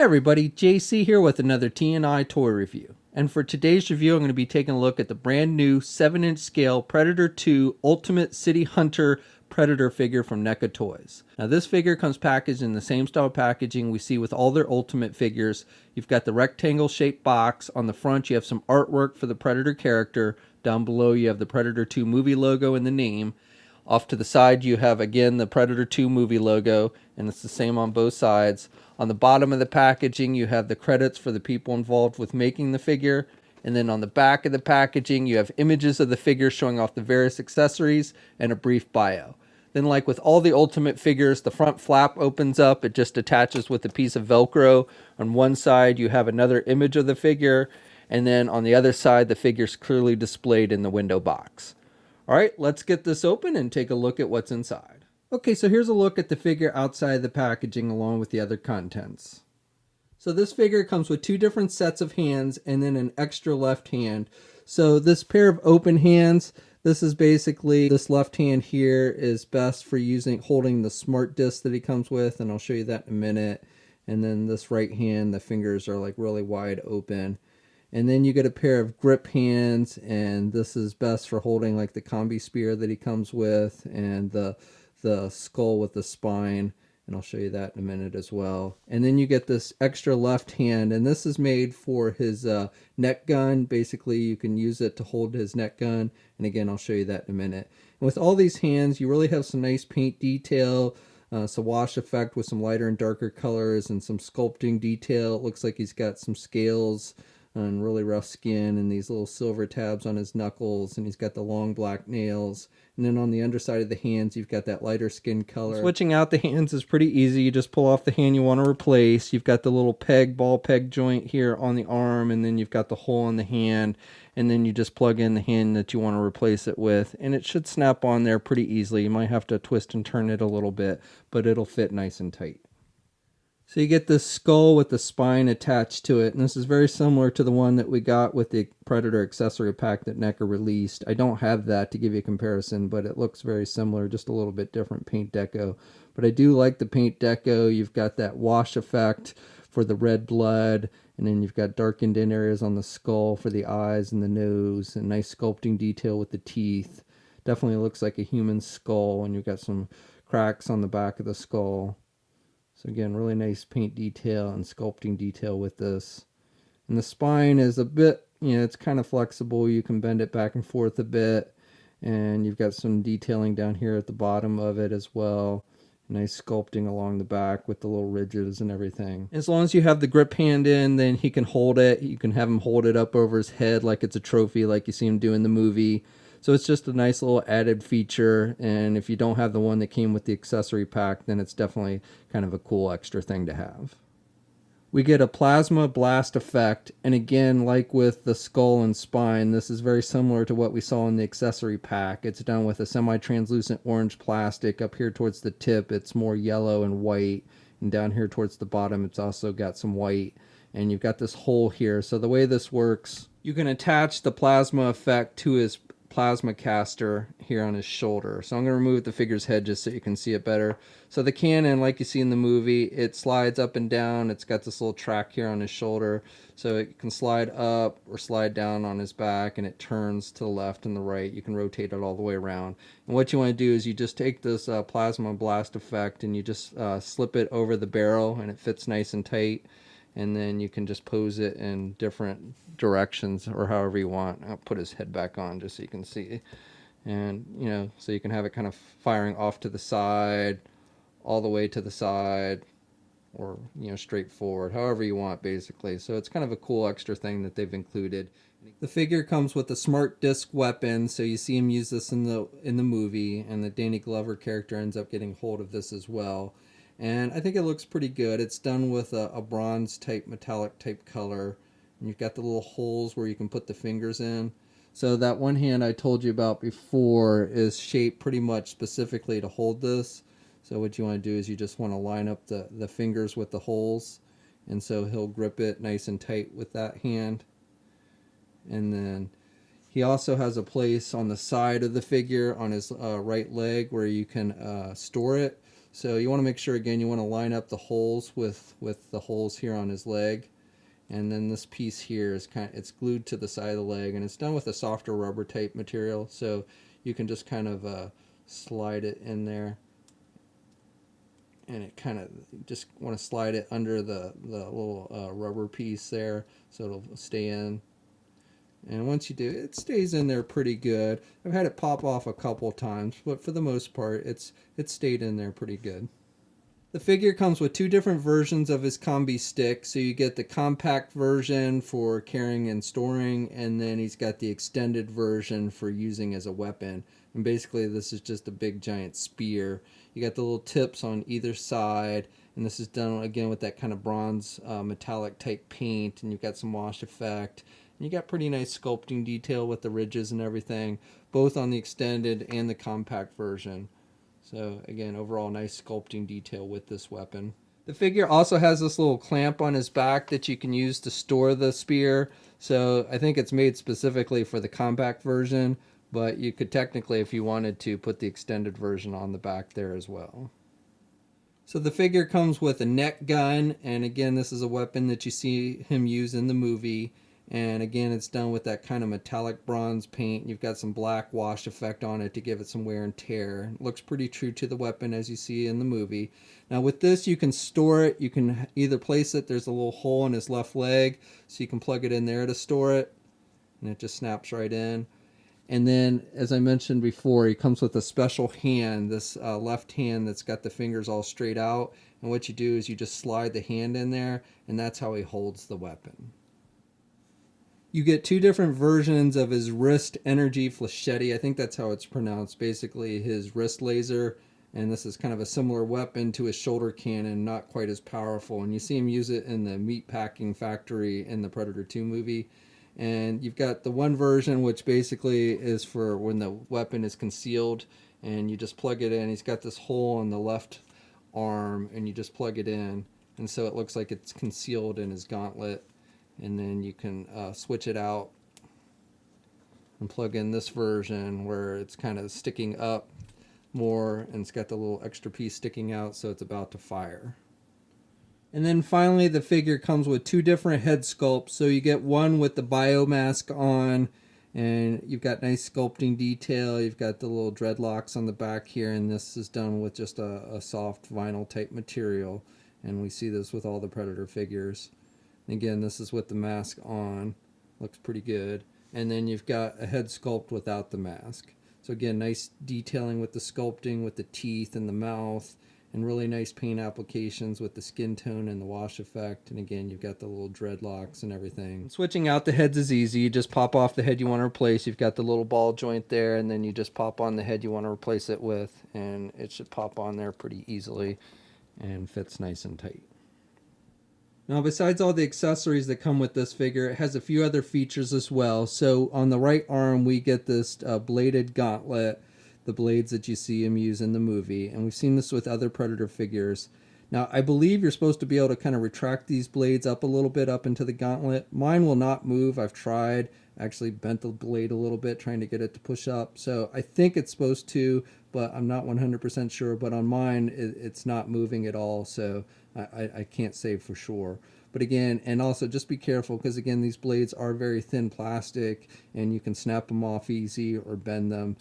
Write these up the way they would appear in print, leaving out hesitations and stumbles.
Everybody, JC here with another T&I toy review. And for today's review, I'm going to be taking a look at the brand new 7-inch scale Predator 2 Ultimate City Hunter Predator figure from NECA Toys. Now this figure comes packaged in the same style packaging we see with all their Ultimate figures. You've got the rectangle shaped box. On the front you have some artwork for the Predator character. Down below you have the Predator 2 movie logo and the name. Off to the side you have again the Predator 2 movie logo, and it's the same on both sides. On the bottom of the packaging you have the credits for the people involved with making the figure, and then on the back of the packaging you have images of the figure showing off the various accessories and a brief bio. Then, like with all the Ultimate figures, the front flap opens up. It just attaches with a piece of Velcro. On one side you have another image of the figure, and then on the other side the figure's clearly displayed in the window box. Alright, let's get this open and take a look at what's inside. Okay, so here's a look at the figure outside the packaging along with the other contents. So this figure comes with two different sets of hands and then an extra left hand. So this pair of open hands, this is basically, this left hand here is best for holding the smart disc that he comes with, and I'll show you that in a minute. And then this right hand, the fingers are like really wide open. And then you get a pair of grip hands, and this is best for holding like the combi spear that he comes with, and the skull with the spine, and I'll show you that in a minute as well. And then you get this extra left hand, and this is made for his net gun. Basically you can use it to hold his net gun, and again I'll show you that in a minute. And with all these hands you really have some nice paint detail, some wash effect with some lighter and darker colors, and some sculpting detail. It looks like he's got some scales and really rough skin, and these little silver tabs on his knuckles, and he's got the long black nails. And then on the underside of the hands you've got that lighter skin color. Switching out the hands is pretty easy. You just pull off the hand you want to replace. You've got the little ball peg joint here on the arm, and then you've got the hole in the hand, and then you just plug in the hand that you want to replace it with, and it should snap on there pretty easily. You might have to twist and turn it a little bit, but it'll fit nice and tight. So you get this skull with the spine attached to it, and this is very similar to the one that we got with the Predator accessory pack that NECA released. I don't have that to give you a comparison, but it looks very similar, just a little bit different paint deco. But I do like the paint deco. You've got that wash effect for the red blood, and then you've got darkened in areas on the skull for the eyes and the nose, and nice sculpting detail with the teeth. Definitely looks like a human skull, and you've got some cracks on the back of the skull. So again, really nice paint detail and sculpting detail with this. And the spine is a bit, it's kind of flexible. You can bend it back and forth a bit. And you've got some detailing down here at the bottom of it as well. Nice sculpting along the back with the little ridges and everything. As long as you have the grip hand in, then he can hold it. You can have him hold it up over his head like it's a trophy, like you see him do in the movie. So it's just a nice little added feature, and if you don't have the one that came with the accessory pack, then it's definitely kind of a cool extra thing to have. We get a plasma blast effect, and again, like with the skull and spine, this is very similar to what we saw in the accessory pack. It's done with a semi-translucent orange plastic. Up here towards the tip it's more yellow and white, and down here towards the bottom it's also got some white, and you've got this hole here. So the way this works, you can attach the plasma effect to his plasma caster here on his shoulder. So I'm going to remove the figure's head just so you can see it better. So the cannon, like you see in the movie, it slides up and down. It's got this little track here on his shoulder, so it can slide up or slide down on his back, and it turns to the left and the right. You can rotate it all the way around. And what you want to do is you just take this plasma blast effect and you just slip it over the barrel, and it fits nice and tight. And then you can just pose it in different directions or however you want. I'll put his head back on just so you can see. And, so you can have it kind of firing off to the side, all the way to the side, or, straight forward, however you want, basically. So it's kind of a cool extra thing that they've included. The figure comes with a smart disc weapon, so you see him use this in the movie, and the Danny Glover character ends up getting hold of this as well. And I think it looks pretty good. It's done with a bronze type, metallic type color. And you've got the little holes where you can put the fingers in. So that one hand I told you about before is shaped pretty much specifically to hold this. So what you want to do is you just want to line up the fingers with the holes. And so he'll grip it nice and tight with that hand. And then he also has a place on the side of the figure on his right leg where you can store it. So you want to make sure, again, you want to line up the holes with the holes here on his leg. And then this piece here is it's glued to the side of the leg, and it's done with a softer rubber type material, so you can just kind of slide it in there, and it kind of just want to slide it under the little rubber piece there so it'll stay in. And once you do, it stays in there pretty good. I've had it pop off a couple times, but for the most part it's stayed in there pretty good. The figure comes with two different versions of his Combi Stick. So you get the compact version for carrying and storing, and then he's got the extended version for using as a weapon. And basically this is just a big giant spear. You got the little tips on either side, and this is done again with that kind of bronze metallic type paint, and you've got some wash effect. And you got pretty nice sculpting detail with the ridges and everything, both on the extended and the compact version. So again, overall nice sculpting detail with this weapon. The figure also has this little clamp on his back that you can use to store the spear. So I think it's made specifically for the compact version, but you could technically, if you wanted to, put the extended version on the back there as well. So the figure comes with a neck gun, and again, this is a weapon that you see him use in the movie. And again, it's done with that kind of metallic bronze paint. You've got some black wash effect on it to give it some wear and tear. It looks pretty true to the weapon as you see in the movie. Now with this, you can store it. You can either place it, there's a little hole in his left leg, so you can plug it in there to store it, and it just snaps right in. And then, as I mentioned before, he comes with a special hand, this left hand that's got the fingers all straight out. And what you do is you just slide the hand in there, and that's how he holds the weapon. You get two different versions of his wrist Energy Flechette. I think that's how it's pronounced. Basically his wrist laser, and this is kind of a similar weapon to his shoulder cannon, not quite as powerful. And you see him use it in the meat packing factory in the Predator 2 movie. And you've got the one version which basically is for when the weapon is concealed, and you just plug it in. He's got this hole in the left arm, and you just plug it in, and so it looks like it's concealed in his gauntlet. And then you can switch it out and plug in this version where it's kind of sticking up more, and it's got the little extra piece sticking out, so it's about to fire. And then finally, the figure comes with two different head sculpts. So you get one with the biomask on, and you've got nice sculpting detail. You've got the little dreadlocks on the back here, and this is done with just a soft vinyl type material. And we see this with all the Predator figures. Again, this is with the mask on. Looks pretty good. And then you've got a head sculpt without the mask. So again, nice detailing with the sculpting, with the teeth and the mouth, and really nice paint applications with the skin tone and the wash effect. And again, you've got the little dreadlocks and everything. Switching out the heads is easy. You just pop off the head you want to replace. You've got the little ball joint there, and then you just pop on the head you want to replace it with, and it should pop on there pretty easily and fits nice and tight. Now, besides all the accessories that come with this figure, it has a few other features as well. So on the right arm, we get this bladed gauntlet, the blades that you see him use in the movie. And we've seen this with other Predator figures. Now, I believe you're supposed to be able to kind of retract these blades up a little bit up into the gauntlet. Mine will not move. I've tried. Actually bent the blade a little bit trying to get it to push up. So I think it's supposed to, but I'm not 100% sure. But on mine, it's not moving at all. So I can't say for sure. But again, and also just be careful, because again, these blades are very thin plastic, and you can snap them off easy or bend them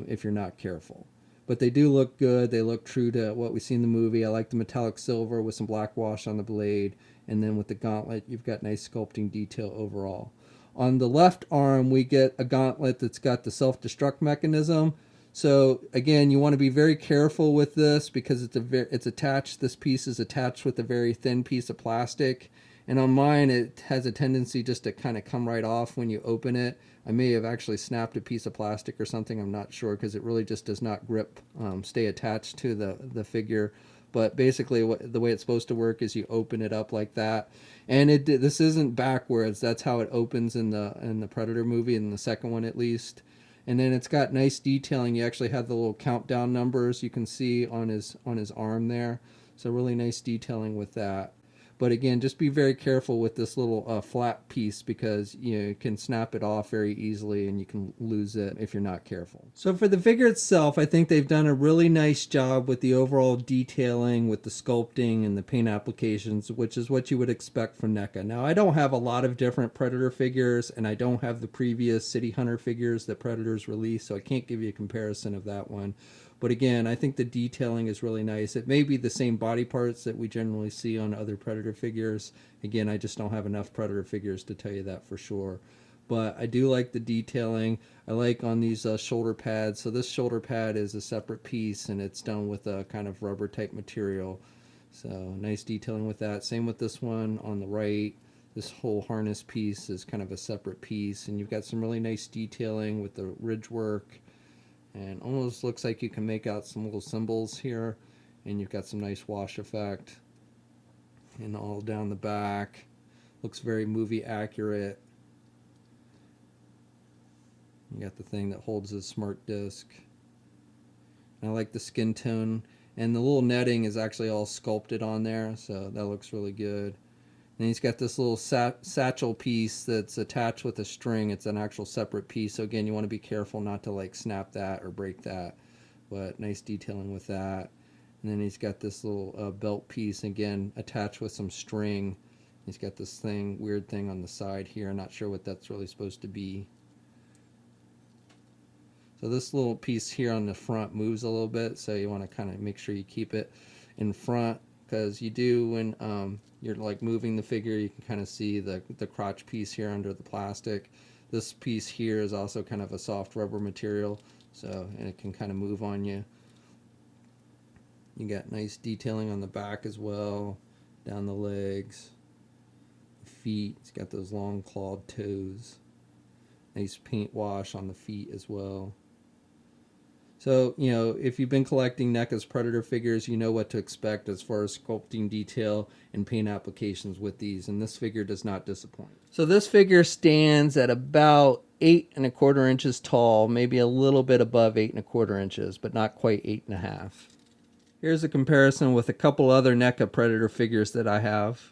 if you're not careful. But they do look good. They look true to what we see in the movie. I like the metallic silver with some black wash on the blade. And then with the gauntlet, you've got nice sculpting detail overall. On the left arm, we get a gauntlet that's got the self-destruct mechanism. So again, you want to be very careful with this, because it's attached. This piece is attached with a very thin piece of plastic. And on mine, it has a tendency just to kind of come right off when you open it. I may have actually snapped a piece of plastic or something. I'm not sure, because it really just does not grip, stay attached to the figure. But basically, the way it's supposed to work is you open it up like that. And this isn't backwards. That's how it opens in the Predator movie, in the second one at least. And then it's got nice detailing. You actually have the little countdown numbers you can see on his arm there. So really nice detailing with that. But again, just be very careful with this little flat piece, because you can snap it off very easily and you can lose it if you're not careful. So for the figure itself, I think they've done a really nice job with the overall detailing, with the sculpting and the paint applications, which is what you would expect from NECA. Now, I don't have a lot of different Predator figures, and I don't have the previous City Hunter figures that Predator's released, so I can't give you a comparison of that one. But again, I think the detailing is really nice. It may be the same body parts that we generally see on other Predator figures. Again, I just don't have enough Predator figures to tell you that for sure. But I do like the detailing. I like on these shoulder pads. So this shoulder pad is a separate piece, and it's done with a kind of rubber type material. So nice detailing with that. Same with this one on the right. This whole harness piece is kind of a separate piece, and you've got some really nice detailing with the ridge work. And almost looks like you can make out some little symbols here, and you've got some nice wash effect. And all down the back, looks very movie accurate. You got the thing that holds his smart disc. And I like the skin tone, and the little netting is actually all sculpted on there, so that looks really good. And he's got this little satchel piece that's attached with a string. It's an actual separate piece. So again, you want to be careful not to like snap that or break that. But nice detailing with that. And then he's got this little belt piece, again, attached with some string. He's got this thing, weird thing on the side here. I'm not sure what that's really supposed to be. So this little piece here on the front moves a little bit. So you want to kind of make sure you keep it in front, because you do when you're like moving the figure, you can kind of see the crotch piece here under the plastic. This piece here is also kind of a soft rubber material, so, and it can kind of move on you. You got nice detailing on the back as well, down the legs, the feet. It's got those long clawed toes. Nice paint wash on the feet as well. So, you know, if you've been collecting NECA's Predator figures, you know what to expect as far as sculpting detail and paint applications with these, and this figure does not disappoint. So this figure stands at about 8¼ inches tall, maybe a little bit above 8¼ inches, but not quite 8½. Here's a comparison with a couple other NECA Predator figures that I have.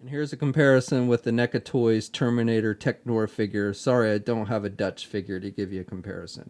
And here's a comparison with the NECA Toys Terminator Technor figure. Sorry, I don't have a Dutch figure to give you a comparison.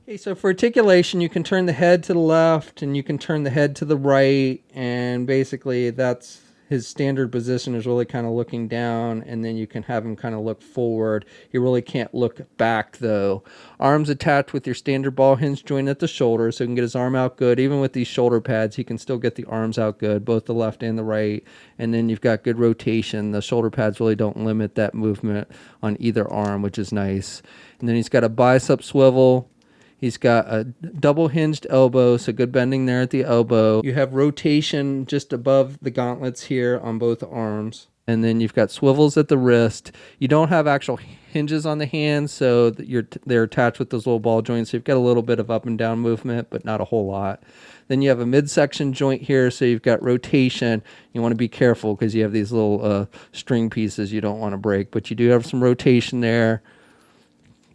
Okay, so for articulation, you can turn the head to the left and you can turn the head to the right, and basically that's his standard position, is really kind of looking down, and then you can have him kind of look forward. He really can't look back though. Arms attached with your standard ball hinge joint at the shoulder, so he can get his arm out good. Even with these shoulder pads, he can still get the arms out good, both the left and the right. And then you've got good rotation. The shoulder pads really don't limit that movement on either arm, which is nice. And then he's got a bicep swivel. He's got a double hinged elbow, so good bending there at the elbow. You have rotation just above the gauntlets here on both arms. And then you've got swivels at the wrist. You don't have actual hinges on the hands, so they're attached with those little ball joints. So you've got a little bit of up and down movement, but not a whole lot. Then you have a midsection joint here, so you've got rotation. You want to be careful because you have these little string pieces you don't want to break, but you do have some rotation there.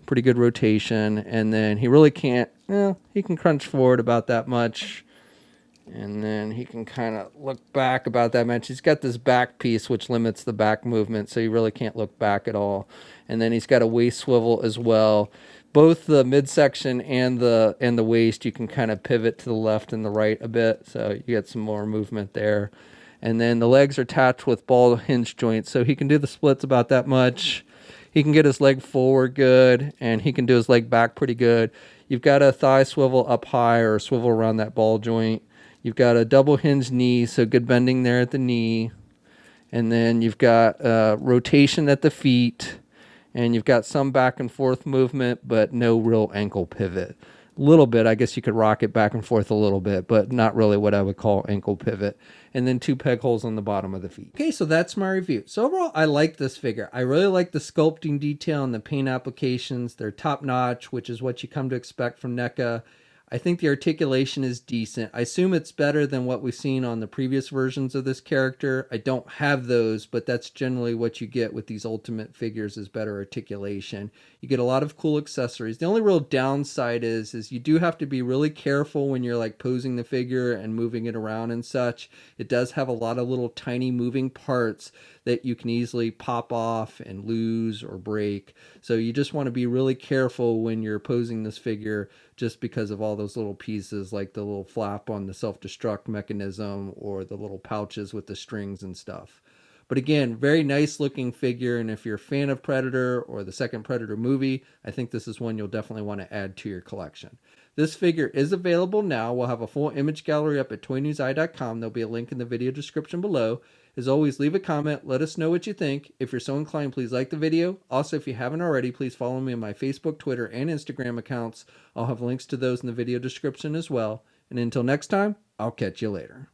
Pretty good rotation. And then he really can't, he can crunch forward about that much, and then he can kind of look back about that much. He's got this back piece which limits the back movement, so you really can't look back at all. And then he's got a waist swivel as well. Both the midsection and the waist, you can kind of pivot to the left and the right a bit, so you get some more movement there. And then the legs are attached with ball hinge joints, so he can do the splits about that much. He can get his leg forward good, and he can do his leg back pretty good. You've got a thigh swivel up high or a swivel around that ball joint. You've got a double hinge knee, so good bending there at the knee. And then you've got rotation at the feet, and you've got some back and forth movement, but no real ankle pivot. A little bit, I guess you could rock it back and forth a little bit, but not really what I would call ankle pivot. And then 2 peg holes on the bottom of the feet. Okay, so that's my review. So overall, I like this figure. I really like the sculpting detail and the paint applications. They're top notch, which is what you come to expect from NECA. I think the articulation is decent. I assume it's better than what we've seen on the previous versions of this character. I don't have those, but that's generally what you get with these Ultimate figures is better articulation. You get a lot of cool accessories. The only real downside is you do have to be really careful when you're like posing the figure and moving it around and such. It does have a lot of little tiny moving parts that you can easily pop off and lose or break. So you just want to be really careful when you're posing this figure, just because of all those little pieces like the little flap on the self-destruct mechanism or the little pouches with the strings and stuff. But again, very nice looking figure, and if you're a fan of Predator or the second Predator movie, I think this is one you'll definitely want to add to your collection. This figure is available now. We'll have a full image gallery up at toynewseye.com. There'll be a link in the video description below. As always, leave a comment. Let us know what you think. If you're so inclined, please like the video. Also, if you haven't already, please follow me on my Facebook, Twitter, and Instagram accounts. I'll have links to those in the video description as well. And until next time, I'll catch you later.